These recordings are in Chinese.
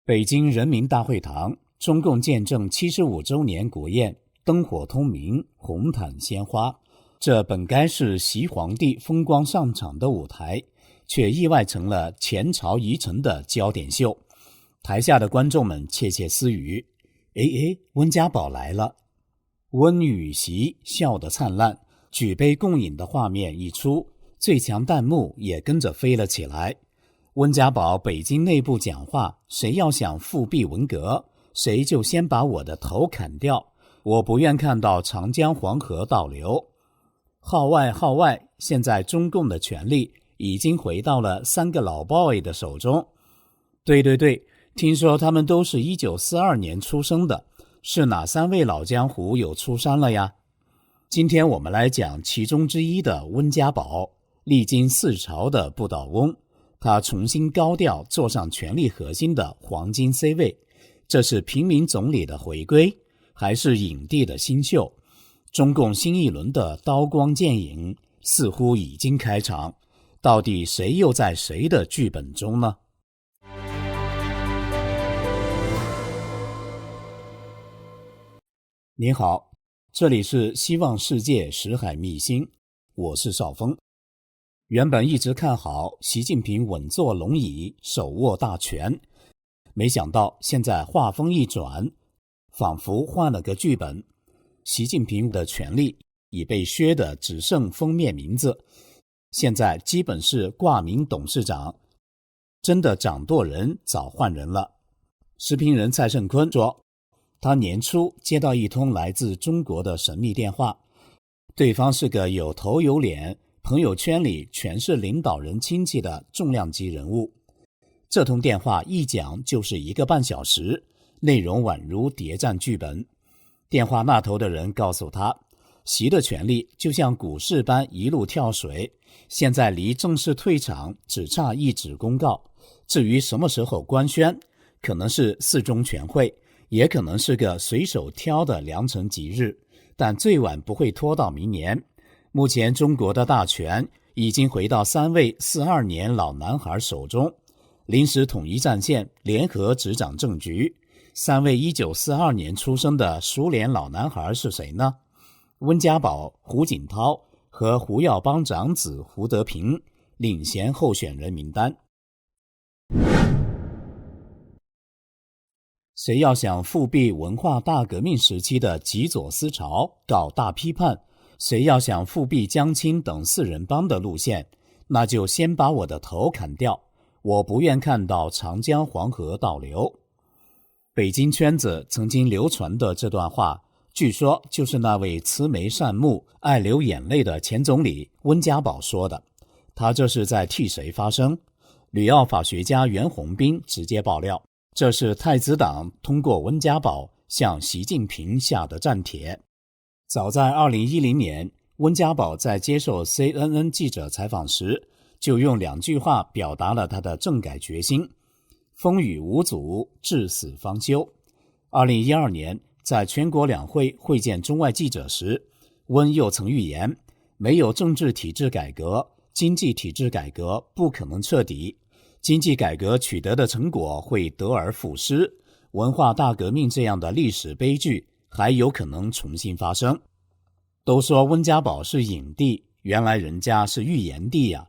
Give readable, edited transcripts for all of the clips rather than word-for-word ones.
北京人民大会堂，中共建政75周年国宴，灯火通明，红毯鲜花。这本该是习皇帝风光上场的舞台，却意外成了前朝遗臣的焦点秀。台下的观众们窃窃私语：温家宝来了。温与习笑得灿烂，举杯共饮的画面一出，最强弹幕也跟着飞了起来。温家宝北京内部讲话，谁要想复辟文革，谁就先把我的头砍掉，我不愿看到长江黄河倒流。号外，现在中共的权力已经回到了3个老 boy 的手中。对，听说他们都是1942年出生的，是哪3位老江湖有出山了呀？今天我们来讲其中之一的温家宝，历经4朝的不倒翁，他重新高调坐上权力核心的黄金 C 位，这是平民总理的回归，还是影帝的新秀？中共新一轮的刀光剑影似乎已经开场，到底谁又在谁的剧本中呢？您好，这里是希望世界识海秘辛，我是邵峰。原本一直看好习近平稳坐龙椅，手握大权，没想到现在话锋一转，仿佛换了个剧本。习近平的权力已被削得只剩封面名字，现在基本是挂名董事长，真的掌舵人早换人了。时评人蔡胜坤说，他年初接到一通来自中国的神秘电话，对方是个有头有脸，朋友圈里全是领导人亲戚的重量级人物。这通电话一讲就是1个半小时，内容宛如谍战剧本。电话那头的人告诉他，习的权力就像股市般一路跳水，现在离正式退场只差一纸公告，至于什么时候官宣，可能是4中全会，也可能是个随手挑的良辰吉日，但最晚不会拖到明年。目前中国的大权已经回到3位42年老男孩手中，临时统一战线，联合执掌政局。3位1942年出生的熟脸老男孩是谁呢？温家宝、胡锦涛和胡耀邦长子胡德平领衔候选人名单。谁要想复辟文化大革命时期的极左思潮，搞大批判，谁要想复辟江青等4人帮的路线，那就先把我的头砍掉，我不愿看到长江黄河倒流。北京圈子曾经流传的这段话，据说就是那位慈眉善目、爱流眼泪的前总理温家宝说的。他这是在替谁发声？旅澳法学家袁宏斌直接爆料，这是太子党通过温家宝向习近平下的战帖。早在2010年，温家宝在接受 CNN 记者采访时，就用2句话表达了他的政改决心：风雨无阻，至死方休。2012年，在全国两会会见中外记者时，温又曾预言，没有政治体制改革，经济体制改革不可能彻底，经济改革取得的成果会得而复失，文化大革命这样的历史悲剧还有可能重新发生。都说温家宝是影帝，原来人家是预言帝呀。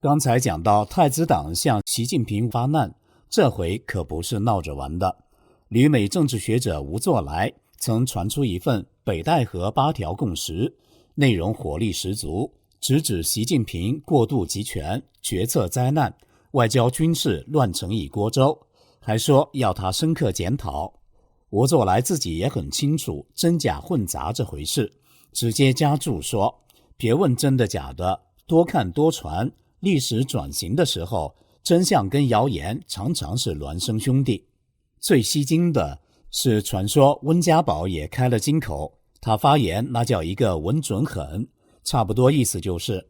刚才讲到太子党向习近平发难，这回可不是闹着玩的。旅美政治学者吴作来曾传出一份北戴河8条共识，内容火力十足，直指习近平过度集权，决策灾难，外交军事乱成一锅粥，还说要他深刻检讨。吴作来自己也很清楚真假混杂这回事，直接加注说，别问真的假的，多看多传，历史转型的时候，真相跟谣言常常是孪生兄弟。最吸睛的是传说温家宝也开了金口，他发言那叫一个稳准狠，差不多意思就是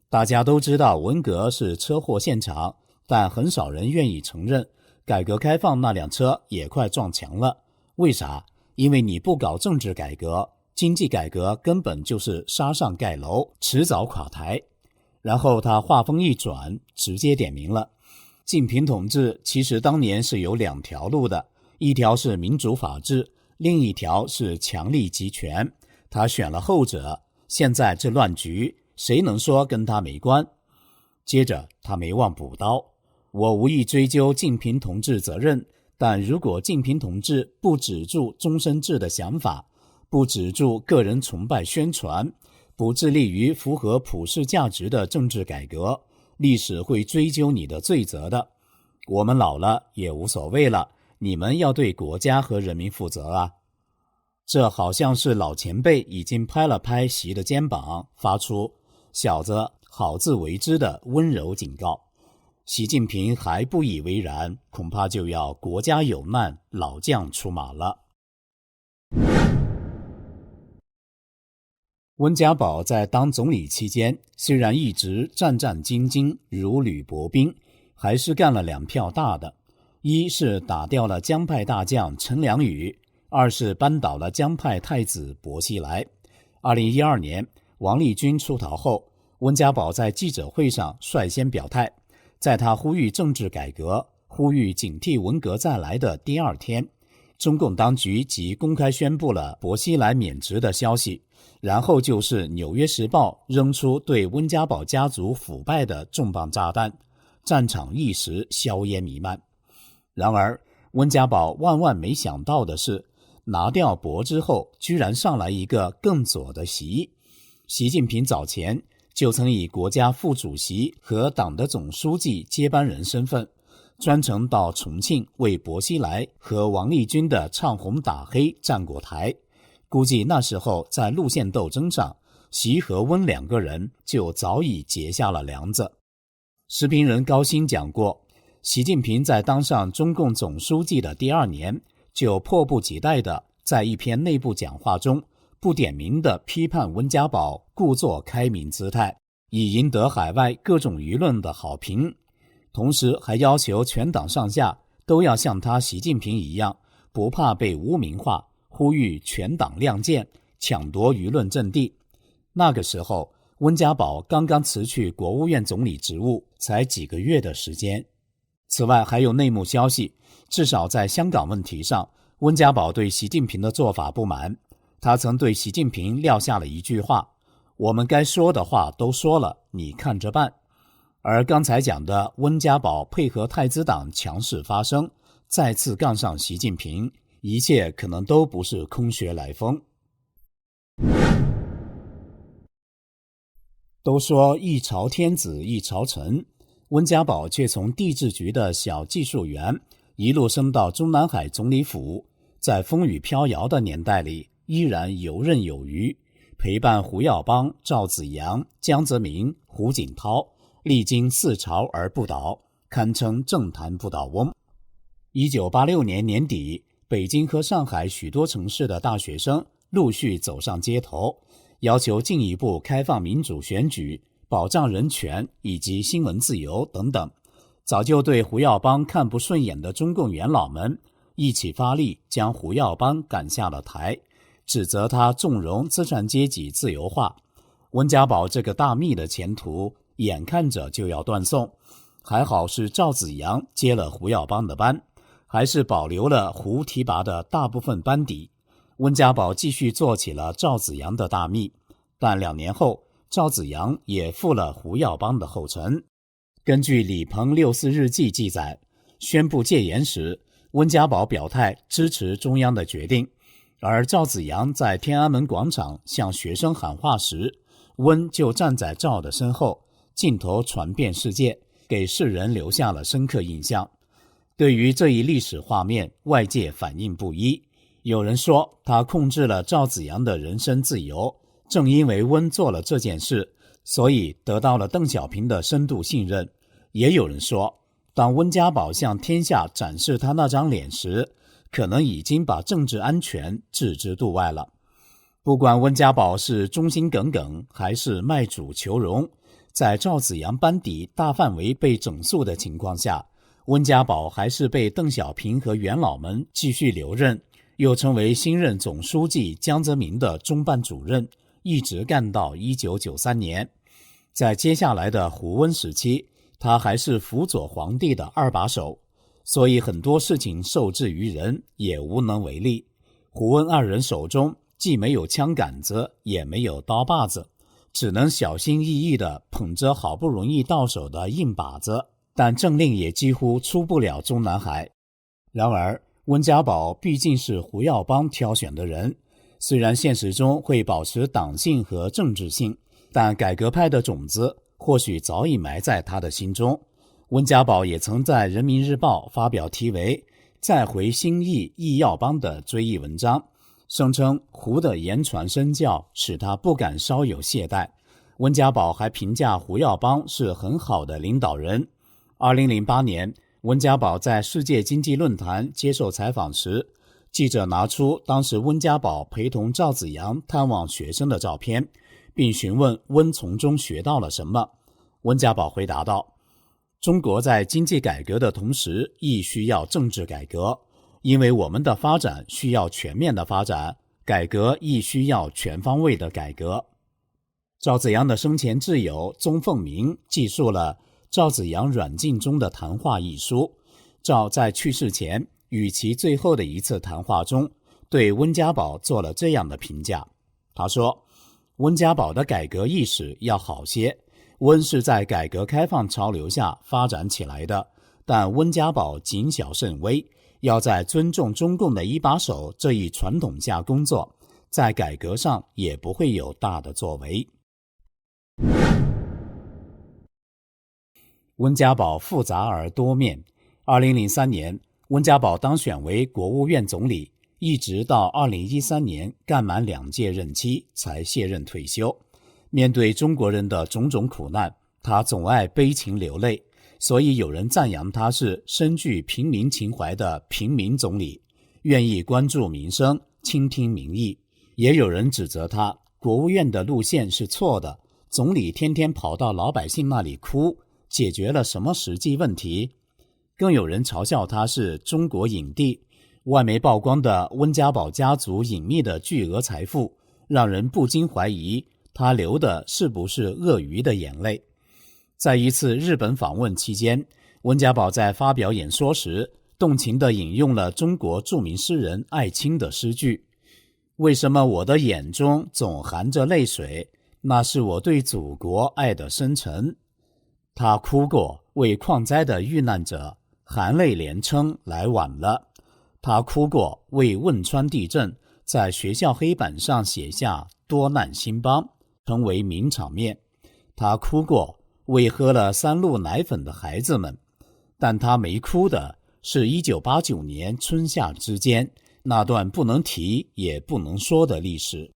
大家都知道文革是车祸现场，但很少人愿意承认改革开放那辆车也快撞墙了。为啥？因为你不搞政治改革，经济改革根本就是沙上盖楼，迟早垮台。然后他话锋一转，直接点明了，晋平同志其实当年是有2条路的，一条是民主法治，另一条是强力集权，他选了后者，现在这乱局，谁能说跟他没关？接着他没忘补刀，我无意追究晋平同志责任，但如果晋平同志不止住终身制的想法，不止住个人崇拜宣传，不致力于符合普世价值的政治改革，历史会追究你的罪责的。我们老了也无所谓了，你们要对国家和人民负责啊。这好像是老前辈已经拍了拍习的肩膀，发出小子好自为之的温柔警告。习近平还不以为然，恐怕就要国家有难，老将出马了。温家宝在当总理期间，虽然一直战战兢兢，如履薄冰，还是干了2票大的。一是打掉了江派大将陈良宇，二是扳倒了江派太子薄熙来。2012年，王立军出逃后，温家宝在记者会上率先表态，在他呼吁政治改革、呼吁警惕文革再来的第2天，中共当局即公开宣布了薄熙来免职的消息，然后就是《纽约时报》扔出对温家宝家族腐败的重磅炸弹，战场一时硝烟弥漫。然而，温家宝万万没想到的是，拿掉薄之后，居然上来一个更左的习。习近平早前就曾以国家副主席和党的总书记接班人身份，专程到重庆为薄熙来和王立军的唱红打黑站过台。估计那时候在路线斗争上，习和温2个人就早已结下了梁子。时评人高鑫讲过，习近平在当上中共总书记的第2年，就迫不及待地在一篇内部讲话中不点名地批判温家宝故作开明姿态，以赢得海外各种舆论的好评。同时还要求全党上下都要像他习近平一样，不怕被污名化，呼吁全党亮剑，抢夺舆论阵地。那个时候，温家宝刚刚辞去国务院总理职务，才几个月的时间。此外还有内幕消息，至少在香港问题上，温家宝对习近平的做法不满。他曾对习近平撂下了一句话：我们该说的话都说了，你看着办。而刚才讲的温家宝配合太子党强势发声，再次杠上习近平，一切可能都不是空穴来风。都说一朝天子一朝臣，温家宝却从地质局的小技术员一路升到中南海总理府，在风雨飘摇的年代里依然游刃有余，陪伴胡耀邦、赵紫阳、江泽民、胡锦涛，历经4朝而不倒，堪称政坛不倒翁。1986年年底，北京和上海许多城市的大学生陆续走上街头，要求进一步开放民主选举、保障人权以及新闻自由等等。早就对胡耀邦看不顺眼的中共元老们一起发力，将胡耀邦赶下了台，指责他纵容资产阶级自由化。温家宝这个大秘的前途眼看着就要断送，还好是赵紫阳接了胡耀邦的班，还是保留了胡提拔的大部分班底。温家宝继续做起了赵紫阳的大秘，但2年后，赵紫阳也负了胡耀邦的后尘。根据李鹏64日记记载，宣布戒严时，温家宝表态支持中央的决定，而赵紫阳在天安门广场向学生喊话时，温就站在赵的身后，镜头传遍世界，给世人留下了深刻印象。对于这一历史画面，外界反应不一。有人说他控制了赵紫阳的人身自由，正因为温做了这件事，所以得到了邓小平的深度信任。也有人说，当温家宝向天下展示他那张脸时，可能已经把政治安全置之度外了。不管温家宝是忠心耿耿还是卖主求荣，在赵紫阳班底大范围被整肃的情况下，温家宝还是被邓小平和元老们继续留任，又成为新任总书记江泽民的中办主任，一直干到1993年。在接下来的胡温时期，他还是辅佐皇帝的二把手，所以很多事情受制于人，也无能为力。胡温二人手中既没有枪杆子，也没有刀把子，只能小心翼翼地捧着好不容易到手的硬把子，但政令也几乎出不了中南海。然而温家宝毕竟是胡耀邦挑选的人，虽然现实中会保持党性和政治性，但改革派的种子或许早已埋在他的心中。温家宝也曾在人民日报发表题为再回新义易耀邦的追忆文章，声称胡的言传身教使他不敢稍有懈怠。温家宝还评价胡耀邦是很好的领导人。2008年，温家宝在世界经济论坛接受采访时，记者拿出当时温家宝陪同赵紫阳探望学生的照片，并询问温从中学到了什么。温家宝回答道，中国在经济改革的同时亦需要政治改革，因为我们的发展需要全面的发展，改革亦需要全方位的改革。赵紫阳的生前挚友钟凤鸣记述了赵紫阳软禁中的谈话一书。赵在去世前与其最后的一次谈话中，对温家宝做了这样的评价。他说，温家宝的改革意识要好些，温是在改革开放潮流下发展起来的，但温家宝谨小慎微，要在尊重中共的一把手这一传统下工作，在改革上也不会有大的作为。温家宝复杂而多面。2003年，温家宝当选为国务院总理，一直到2013年干满2届任期才卸任退休。面对中国人的种种苦难，他总爱悲情流泪，所以有人赞扬他是深具平民情怀的平民总理，愿意关注民生，倾听民意。也有人指责他国务院的路线是错的，总理天天跑到老百姓那里哭，解决了什么实际问题？更有人嘲笑他是中国影帝。外媒曝光的温家宝家族隐秘的巨额财富，让人不禁怀疑他流的是不是鳄鱼的眼泪。在一次日本访问期间，温家宝在发表演说时，动情地引用了中国著名诗人艾青的诗句：为什么我的眼中总含着泪水？那是我对祖国爱的深沉。他哭过，为矿灾的遇难者含泪连称来晚了。他哭过，为汶川地震在学校黑板上写下多难兴邦，成为名场面。他哭过，为喝了3鹿奶粉的孩子们。但他没哭的是1989年春夏之间那段不能提也不能说的历史。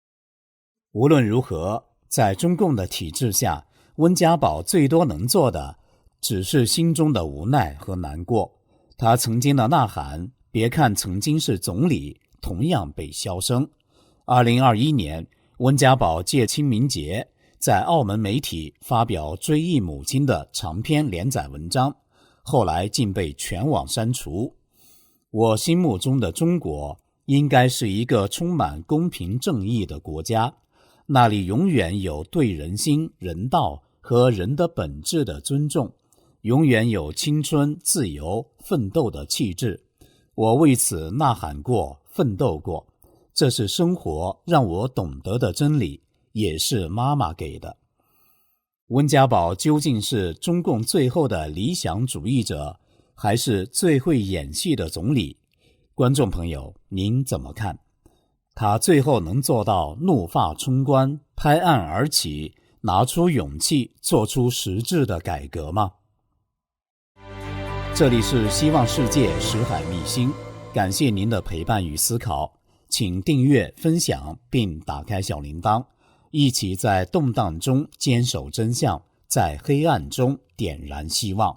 无论如何，在中共的体制下，温家宝最多能做的只是心中的无奈和难过。他曾经的呐喊，别看曾经是总理，同样被消声。2021年，温家宝借清明节在澳门媒体发表追忆母亲的长篇连载文章，后来竟被全网删除。我心目中的中国应该是一个充满公平正义的国家，那里永远有对人心、人道和人的本质的尊重，永远有青春、自由、奋斗的气质。我为此呐喊过，奋斗过，这是生活让我懂得的真理，也是妈妈给的。温家宝究竟是中共最后的理想主义者，还是最会演戏的总理？观众朋友，您怎么看？他最后能做到怒发冲冠，拍案而起，拿出勇气，做出实质的改革吗？这里是希望世界识海秘辛，感谢您的陪伴与思考，请订阅、分享并打开小铃铛，一起在动荡中坚守真相，在黑暗中点燃希望。